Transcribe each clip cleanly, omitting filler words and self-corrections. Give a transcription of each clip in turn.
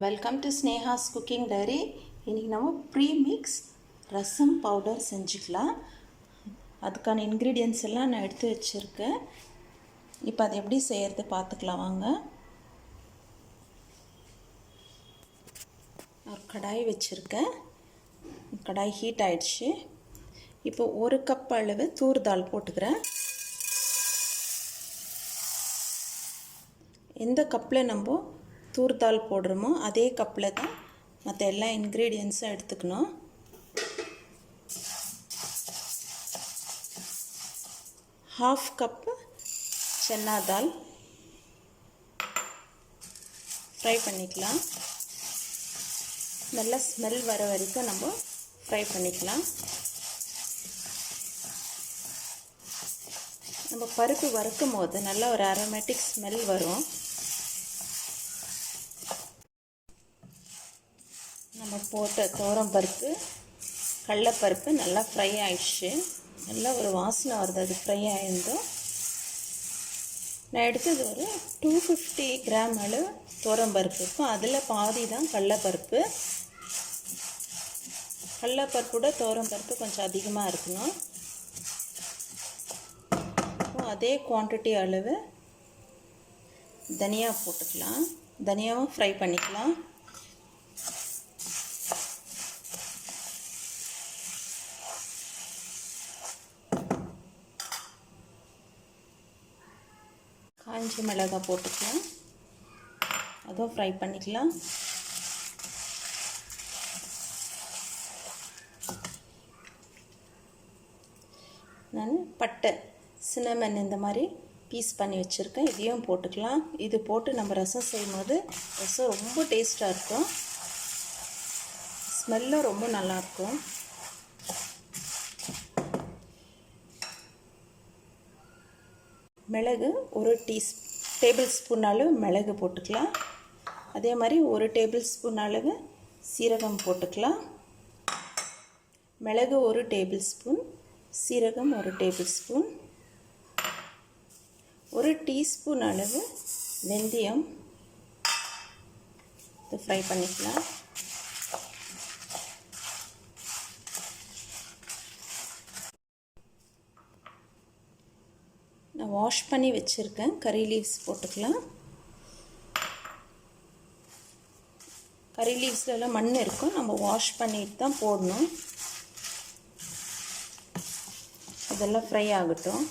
Welcome to Sneha's cooking diary. இன்றைக்கி நம்ம premix rasam powder செஞ்சுக்கலாம். அதுக்கான இன்க்ரீடியன்ட்ஸ் எல்லாம் நான் எடுத்து வச்சுருக்கேன். இப்போ அது எப்படி செய்கிறது பார்த்துக்கலாம் வாங்க. ஒரு கடாய் வச்சுருக்கேன். கடாய் ஹீட் ஆகிடுச்சு. இப்போ 1 கப் அளவு தூர் தால் போட்டுக்கிறேன். எந்த கப்பில் நம்ம தூர் தால் போடுறோமோ அதே கப்பில் தான் மற்ற எல்லா இன்க்ரீடியன்ஸும் எடுத்துக்கணும். ½ கப்பு சன்னா தால் ஃப்ரை பண்ணிக்கலாம். நல்லா ஸ்மெல் வர வரைக்கும் நம்ம ஃப்ரை பண்ணிக்கலாம். நம்ம பருப்பு வறுக்கும் போது நல்லா ஒரு அரோமேட்டிக் ஸ்மெல் வரும். நம்ம போட்ட துவரம் பருப்பு கடலைப்பருப்பு நல்லா ஃப்ரை ஆயிடுச்சு. நல்லா ஒரு வாசனை வருது. அது ஃப்ரை ஆயிருந்தோம். நான் எடுத்தது ஒரு 250 கிராம் அளவு துவரம் பருப்பு இருக்கும். அதில் பாதி தான் கடலைப்பருப்பு. கடலைப்பருப்போட துவரம் பருப்பு கொஞ்சம் அதிகமாக இருக்கணும். அதே குவான்டிட்டி அளவு தனியா போட்டுக்கலாம். தனியாவும் ஃப்ரை பண்ணிக்கலாம். காஞ்ச மிளகாய் போட்டுக்கலாம். அதுவும் ஃப்ரை பண்ணிக்கலாம். நான் பட்டை சின்னமன் இந்த மாதிரி பீஸ் பண்ணி வச்சுருக்கேன். இதையும் போட்டுக்கலாம். இது போட்டு நம்ம ரசம் செய்யும்போது ரசம் ரொம்ப டேஸ்ட்டாக இருக்கும். ஸ்மெல்லும் ரொம்ப நல்லாயிருக்கும். மிளகு ஒரு டேபிள் ஸ்பூன் அளவு மிளகு போட்டுக்கலாம். அதே மாதிரி 1 டேபிள் ஸ்பூன் அளவு சீரகம் போட்டுக்கலாம். மிளகு 1 டேபிள் ஸ்பூன், சீரகம் 1 டேபிள் ஸ்பூன், 1 டீஸ்பூன் அளவு வெந்தயம் ஃப்ரை பண்ணிக்கலாம். நான் வாஷ் பண்ணி வச்சுருக்கேன் கறி லீவ்ஸ் போட்டுக்கலாம். கறி லீவ்ஸ்லாம் மண் இருக்கும். நம்ம வாஷ் பண்ணிட்டு தான் போடணும். இதெல்லாம் ஃப்ரை ஆகட்டும்.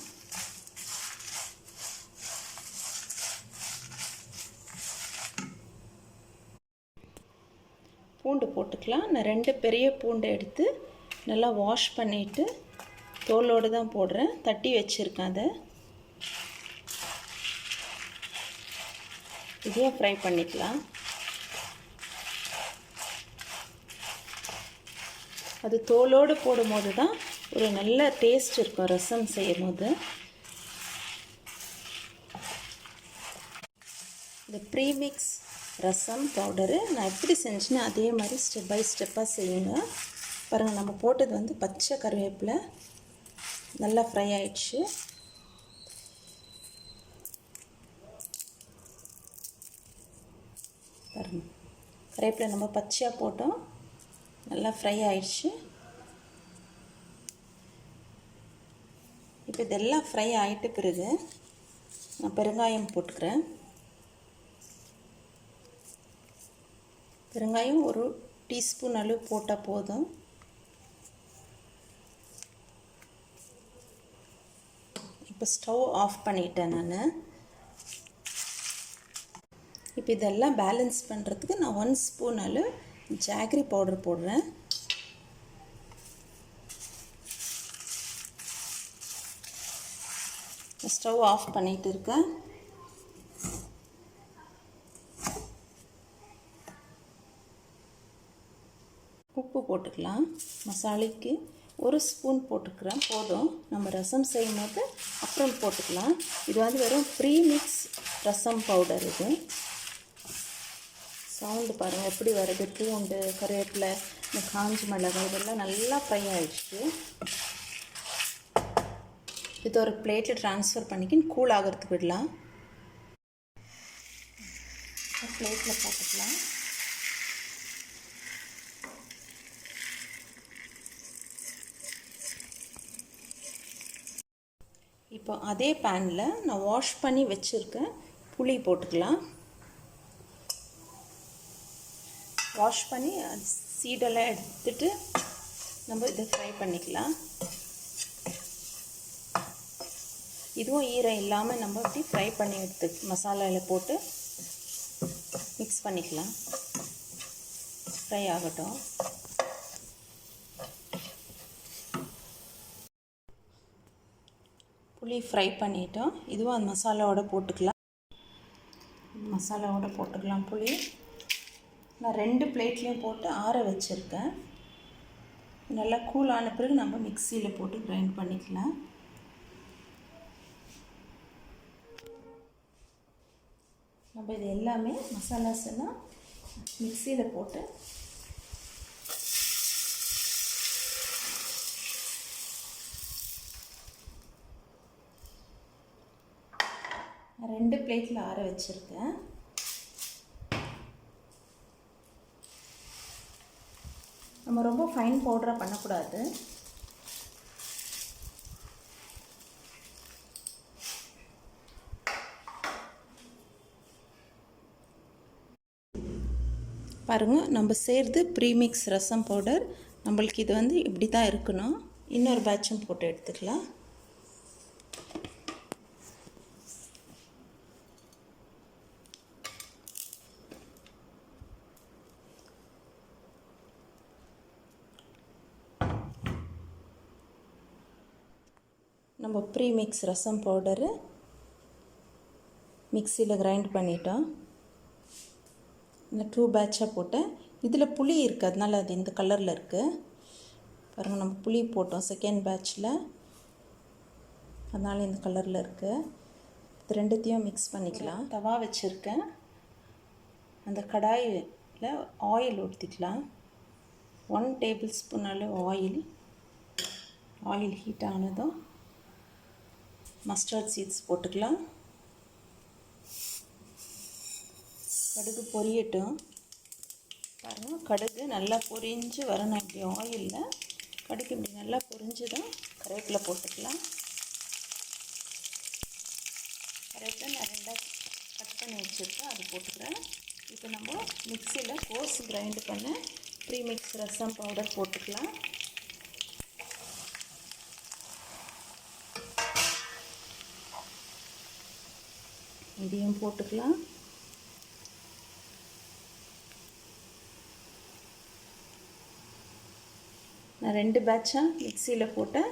பூண்டு போட்டுக்கலாம். நான் 2 பெரிய பூண்டை எடுத்து நல்லா வாஷ் பண்ணிவிட்டு தோலோடு தான் போடுறேன். தட்டி வச்சுருக்கேன். அதை இதையும் ஃப்ரை பண்ணிக்கலாம். அது தோலோடு போடும்போது தான் ஒரு நல்ல டேஸ்ட் இருக்கும் ரசம் செய்யும் போது. இந்த ப்ரீமிக்ஸ் ரசம் பவுடரு நான் எப்படி செஞ்சேன்னா அதே மாதிரி ஸ்டெப் பை ஸ்டெப்பாக செய்யுங்க. பாருங்கள், நம்ம போட்டது வந்து பச்சை கருவேப்பிலை நல்லா ஃப்ரை ஆயிடுச்சு. பாருங்கள், கருவேப்பிலை நம்ம பச்சையாக போட்டோம். நல்லா ஃப்ரை ஆயிடுச்சு. இப்போ இதெல்லாம் ஃப்ரை ஆகிட்ட பிறகு நான் பெருங்காயம் போட்டுக்கிறேன். பெருங்காயம் 1 டீஸ்பூன் அளவு போட்டால் போதும். இப்போ ஸ்டவ் ஆஃப் பண்ணிட்டேன் நான். இப்போ இதெல்லாம் பேலன்ஸ் பண்ணுறதுக்கு நான் 1 ஸ்பூன் அளவு ஜாகரி பவுடர் போடுறேன். ஸ்டவ் ஆஃப் பண்ணிட்டு இருக்கேன். உப்பு போட்டுக்கலாம். மசாலைக்கு 1 ஸ்பூன் போட்டுக்கிறேன் போதும். நம்ம ரசம் செய்யும் போது அப்புறம் போட்டுக்கலாம். இது வந்து வெறும் ப்ரீமிக்ஸ் ரசம் பவுடர். இது சவுண்டு பாருங்கள் எப்படி வருது. பூண்டு, கருவேப்பிலை, இந்த காஞ்ச மிளகாய் இதெல்லாம் நல்லா ஃப்ரை ஆகிடுச்சு. இது ஒரு பிளேட்டில் ட்ரான்ஸ்ஃபர் பண்ணிக்கின்னு கூல் ஆகிறதுக்கு விடலாம். பிளேட்டில் போட்டுக்கலாம். இப்போ அதே பேனில் நான் வாஷ் பண்ணி வச்சுருக்கேன் புளி போட்டுக்கலாம். வாஷ் பண்ணி சீடெல்லாம் எடுத்துட்டு நம்ம இதை ஃப்ரை பண்ணிக்கலாம். இதுவும் ஈரம் இல்லாமல் நம்ம இப்படி ஃப்ரை பண்ணி மசாலாவில் போட்டு மிக்ஸ் பண்ணிக்கலாம். ஃப்ரை ஆகட்டும். புளி ஃப்ரை பண்ணிட்டோம். இதுவும் அந்த மசாலாவோட போட்டுக்கலாம். புளி நான் 2 பிளேட்லேயும் போட்டு ஆற வச்சுருக்கேன். நல்லா கூலான பிறகு நம்ம மிக்சியில் போட்டு கிரைண்ட் பண்ணிக்கலாம். நம்ம இது எல்லாமே மசாலாஸ் எல்லாம் மிக்சியில் போட்டு நான் 2 பிளேட்டில் ஆற வச்சுருக்கேன். நம்ம ரொம்ப ஃபைன் பவுடராக பண்ணக்கூடாது. பாருங்கள், நம்ம சேர்த்து ப்ரீமிக்ஸ் ரசம் பவுடர். நம்மளுக்கு இது வந்து இப்படி தான் இருக்கணும். இன்னொரு பேட்சும் போட்டு எடுத்துக்கலாம். நம்ம ப்ரீமிக்ஸ் ரசம் பவுடரு மிக்சியில் கிரைண்ட் பண்ணிட்டோம். இந்த 2 பேட்சாக போட்டேன். இதில் புளி இருக்குது, அதனால் அது இந்த கலரில் இருக்குது. பாருங்கள், நம்ம புளி போட்டோம் செகண்ட் பேட்சில், அதனால் இந்த கலரில் இருக்குது. இது ரெண்டுத்தையும் மிக்ஸ் பண்ணிக்கலாம். தவா வச்சுருக்கேன். அந்த கடாயில் ஆயில் ஊற்றிக்கலாம். 1 டேபிள் ஸ்பூன் அளவு ஆயில் ஹீட் ஆனதும் மஸ்டர்ட் சீட்ஸ் போட்டுக்கலாம். கடுகு பொரியட்டும். பாருங்கள், கடுகு நல்லா பொரிஞ்சு வரணும். இப்படி ஆயிலில் கடுகு இப்படி நல்லா பொரிஞ்சு தான் கருவேப்பிலை போட்டுக்கலாம். கருவேப்பிலை நான் 2 கட் பண்ணி வச்சுருக்கேன், அது போட்டுக்கிறேன். இப்போ நம்ம மிக்சியில் கோர்ஸ் கிரைண்ட் பண்ண ப்ரீமிக்ஸ் ரசம் பவுடர் போட்டுக்கலாம். இதையும் போட்டுக்கலாம். நான் 2 பேட்சாக மிக்சியில் போட்டேன்.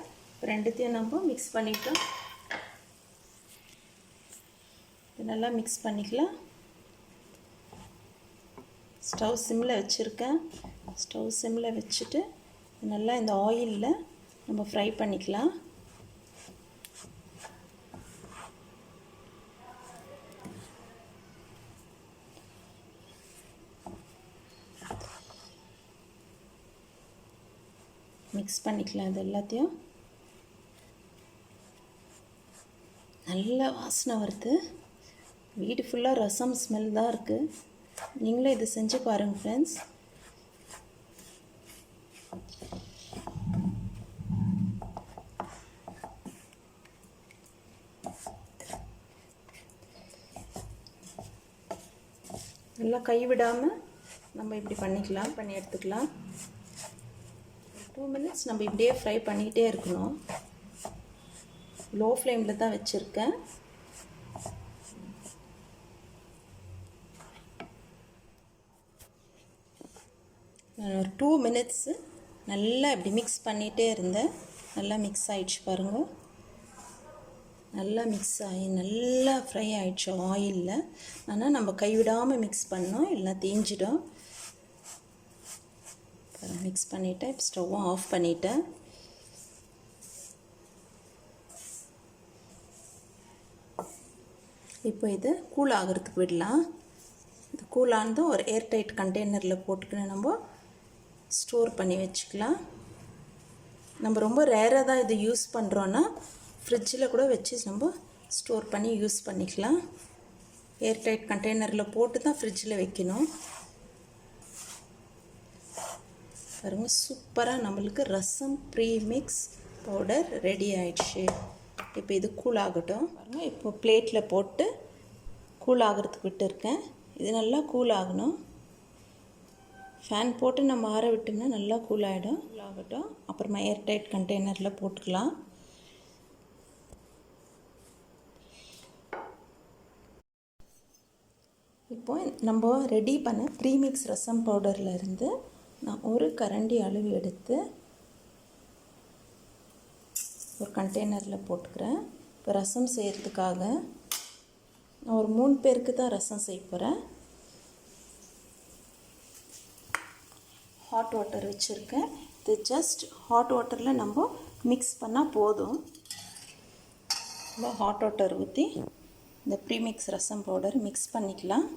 ரெண்டுத்தையும் நம்ம மிக்ஸ் பண்ணிட்டோம். இது நல்லா மிக்ஸ் பண்ணிக்கலாம். ஸ்டவ் சிம்மில் வச்சுருக்கேன். ஸ்டவ் சிம்மில் வச்சுட்டு நல்லா இந்த ஆயிலில் நம்ம ஃப்ரை பண்ணிக்கலாம். மிக்ஸ் பண்ணிக்கலாம். இது எல்லாத்தையும் நல்ல வாசனை வருது. வீடு ஃபுல்லாக ரசம் ஸ்மெல் தான் இருக்குது. நீங்களும் இதை செஞ்சு பாருங்கள் ஃப்ரெண்ட்ஸ். நல்லா கைவிடாமல் நம்ம இப்படி பண்ணி எடுத்துக்கலாம். 2 மினிட்ஸ் நம்ம இப்படியே ஃப்ரை பண்ணிக்கிட்டே இருக்கணும். லோ ஃப்ளேமில் தான் வச்சுருக்கேன். நான் ஒரு 2 மினிட்ஸு நல்லா இப்படி மிக்ஸ் பண்ணிகிட்டே இருந்தேன். நல்லா மிக்ஸ் ஆகிடுச்சு பாருங்கள். நல்லா மிக்ஸ் ஆகி நல்லா ஃப்ரை ஆகிடுச்சு ஆயிலில். ஆனால் நம்ம கைவிடாமல் மிக்ஸ் பண்ணோம், இல்லைனா தேஞ்சிடும். மிக்ஸ் பண்ணிவிட்டேன். இப்போ ஸ்டவ்வும் ஆஃப் பண்ணிவிட்டேன். இப்போ இது கூல் ஆகிறதுக்கு விடலாம். இது கூலானதும் ஒரு ஏர்டைட் கண்டெய்னரில் போட்டுக்கின்னு நம்ம ஸ்டோர் பண்ணி வச்சுக்கலாம். நம்ம ரொம்ப ரேராக தான் இது யூஸ் பண்ணுறோன்னா ஃப்ரிட்ஜில் கூட வச்சு நம்ம ஸ்டோர் பண்ணி யூஸ் பண்ணிக்கலாம். ஏர்டைட் கண்டெய்னரில் போட்டு தான் ஃப்ரிட்ஜில் வைக்கணும். பாருங்கள், சூப்பராக நம்மளுக்கு ரசம் ப்ரீமிக்ஸ் பவுடர் ரெடி ஆயிடுச்சு. இப்போ இது கூல் ஆகட்டும். பாருங்கள், இப்போ பிளேட்டில் போட்டு கூல் ஆகிறதுக்கு விட்டுருக்கேன். இது நல்லா கூல் ஆகணும். ஃபேன் போட்டு நம்ம ஆற விட்டோம்னா நல்லா கூல் ஆகிடும். கூல் ஆகட்டும். அப்புறமா ஏர்டைட் கண்டெய்னரில் போட்டுக்கலாம். இப்போ நம்ம ரெடி பண்ண ப்ரீமிக்ஸ் ரசம் பவுடர்லேருந்து நான் ஒரு கரண்டி அளவு எடுத்து ஒரு கண்டெய்னரில் போட்டுக்கிறேன். இப்போ ரசம் செய்கிறதுக்காக நான் ஒரு 3 பேருக்கு தான் ரசம் செய்ய போகிறேன். ஹாட் வாட்டர் வச்சுருக்கேன். இது ஜஸ்ட் ஹாட் வாட்டரில் நம்ம மிக்ஸ் பண்ணால் போதும். நம்ம ஹாட் வாட்டர் ஊற்றி இந்த ப்ரீமிக்ஸ் ரசம் பவுடர் மிக்ஸ் பண்ணிக்கலாம்.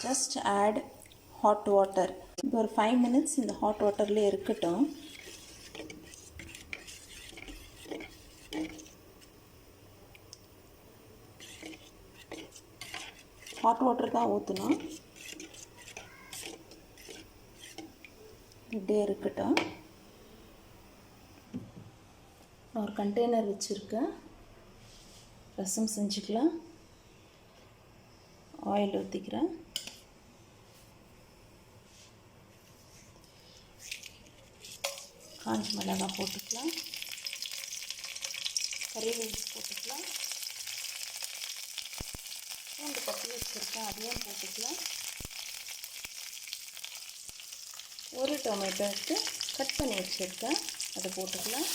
Just add hot water. இப்போ ஒரு 5 மினிட்ஸ் இந்த ஹாட் வாட்டர்லேயே இருக்கட்டும். ஹாட் வாட்டர் தான் ஊற்றணும். இப்படியே இருக்கட்டும். ஒரு கண்டெய்னர் வச்சுருக்கேன். ரசம் செஞ்சுக்கலாம். ஆயில் ஊற்றிக்கிறேன். காஞ்ச மிளகாய் போட்டுக்கலாம். கறிவேப்பிலை போட்டுக்கலாம். பூண்டு பட்டி வச்சுருக்கேன், அதையும் போட்டுக்கலாம். ஒரு டொமேட்டோ எடுத்து கட் பண்ணி வச்சுருக்கேன், அதை போட்டுக்கலாம்.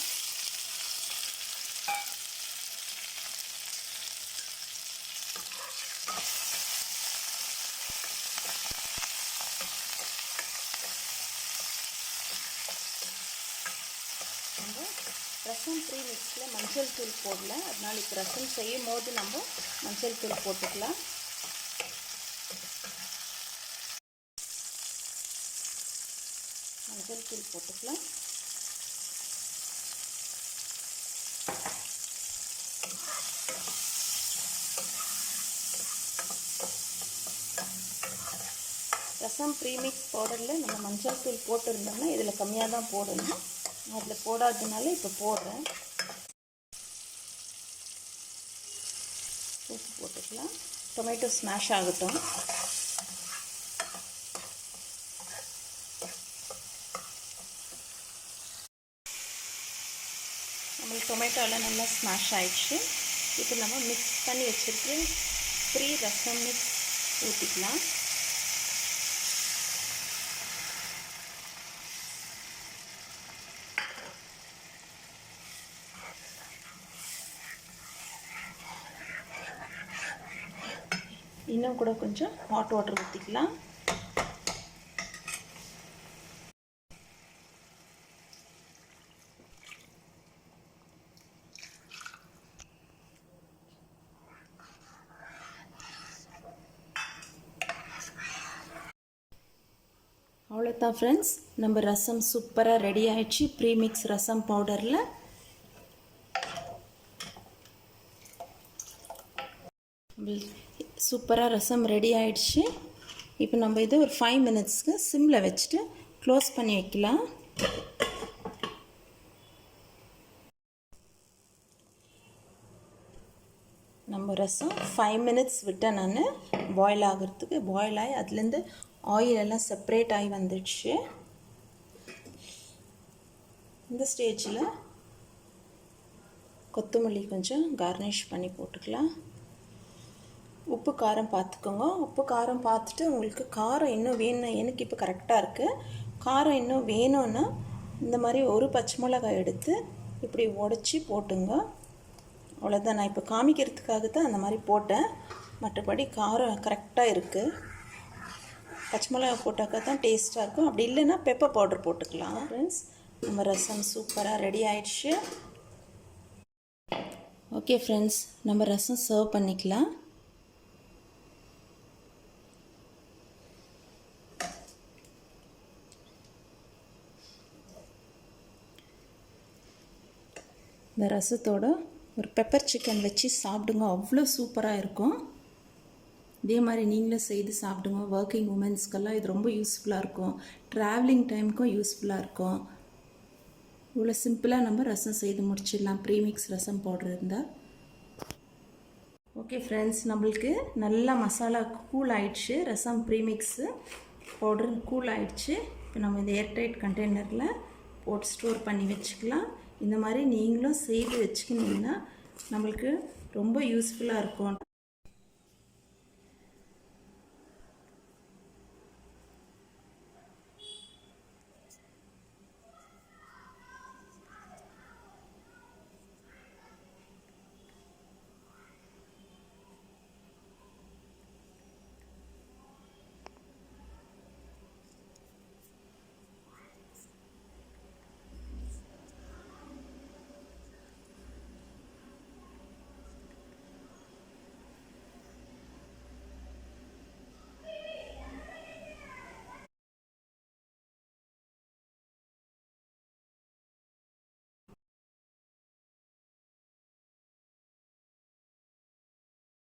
ரசம் ப்ரீமிக்ஸில் மஞ்சள் தூள் போடல, அதனால் இப்போ ரசம் செய்யும் போது நம்ம மஞ்சள் தூள் போட்டுக்கலாம். மஞ்சள் தூள் போட்டுக்கலாம். ரசம் ப்ரீமிக்ஸ் பவுடரில் நம்ம மஞ்சள் தூள் போட்டிருந்தோம்னா இதில் கம்மியாக தான் போடணும். அதில் போடாததுனால இப்போ போடுறேன். உப்பு போட்டுக்கலாம். டொமேட்டோ ஸ்மாஷ் ஆகட்டும். நம்மளுக்கு டொமேட்டோலாம் நல்லா ஸ்மாஷ் ஆயிடுச்சு. இப்போ நம்ம மிக்ஸ் பண்ணி வச்சுருக்கு ரசம் மிக்ஸ் ஊற்றிக்கலாம். இன்னும் கூட கொஞ்சம் ஹாட் வாட்டர் ஊற்றிக்கலாம். அவ்வளோதான் ஃப்ரெண்ட்ஸ், நம்ம ரசம் சூப்பராக ரெடி ஆயிடுச்சு. ப்ரீமிக்ஸ் ரசம் பவுடரில் சூப்பராக ரசம் ரெடி ஆயிடுச்சு. இப்போ நம்ம இதை ஒரு 5 மினிட்ஸ்க்கு சிம்மில் வச்சுட்டு க்ளோஸ் பண்ணி வைக்கலாம். நம்ம ரசம் 5 மினிட்ஸ் விட்டேன் நான் பாயில் ஆகிறதுக்கு. பாயில் ஆகி அதுலேருந்து ஆயில் எல்லாம் செப்ரேட் ஆகி வந்துடுச்சு. இந்த ஸ்டேஜில் கொத்தமல்லி கொஞ்சம் கார்னிஷ் பண்ணி போட்டுக்கலாம். உப்பு காரம் பார்த்துக்கோங்க. உப்பு காரம் பார்த்துட்டு உங்களுக்கு காரம் இன்னும் வேணும். எனக்கு இப்போ கரெக்டாக இருக்குது. காரம் இன்னும் வேணும்னா இந்த மாதிரி ஒரு பச்சை மிளகாய் எடுத்து இப்படி உடச்சி போட்டுங்க. அவ்வளோதான். நான் இப்போ காமிக்கிறதுக்காக தான் அந்த மாதிரி போட்டேன். மற்றபடி காரம் கரெக்டாக இருக்குது. பச்சை மிளகாய் போட்டாக்கா தான் டேஸ்ட்டாக இருக்கும். அப்படி இல்லைன்னா பெப்பர் பவுடர் போட்டுக்கலாம். ஃப்ரெண்ட்ஸ், நம்ம ரசம் சூப்பராக ரெடி ஆயிடுச்சு. ஓகே ஃப்ரெண்ட்ஸ், நம்ம ரசம் சர்வ் பண்ணிக்கலாம். இந்த ரசத்தோட ஒரு பெப்பர் சிக்கன் வச்சு சாப்பிடுங்க. அவ்வளோ சூப்பராக இருக்கும். இதே மாதிரி நீங்களும் செய்து சாப்பிடுங்க. ஒர்க்கிங் உமன்ஸ்க்கெல்லாம் இது ரொம்ப யூஸ்ஃபுல்லாக இருக்கும். ட்ராவலிங் டைமுக்கும் யூஸ்ஃபுல்லாக இருக்கும். இவ்வளோ சிம்பிளாக நம்ம ரசம் செய்து முடிச்சிடலாம் ப்ரீமிக்ஸ் ரசம் பவுடர் இருந்தால். ஓகே ஃப்ரெண்ட்ஸ், நம்மளுக்கு நல்லா மசாலா கூல் ஆயிடுச்சு. ரசம் ப்ரீமிக்ஸு பவுடர் கூல் ஆயிடுச்சு. இப்போ நம்ம இந்த ஏர்டைட் கண்டெய்னரில் போட்டு ஸ்டோர் பண்ணி வச்சுக்கலாம். இந்த மாதிரி நீங்களும் செய்து வச்சுக்கினீங்கன்னா நம்மளுக்கு ரொம்ப யூஸ்ஃபுல்லாக இருக்கும்.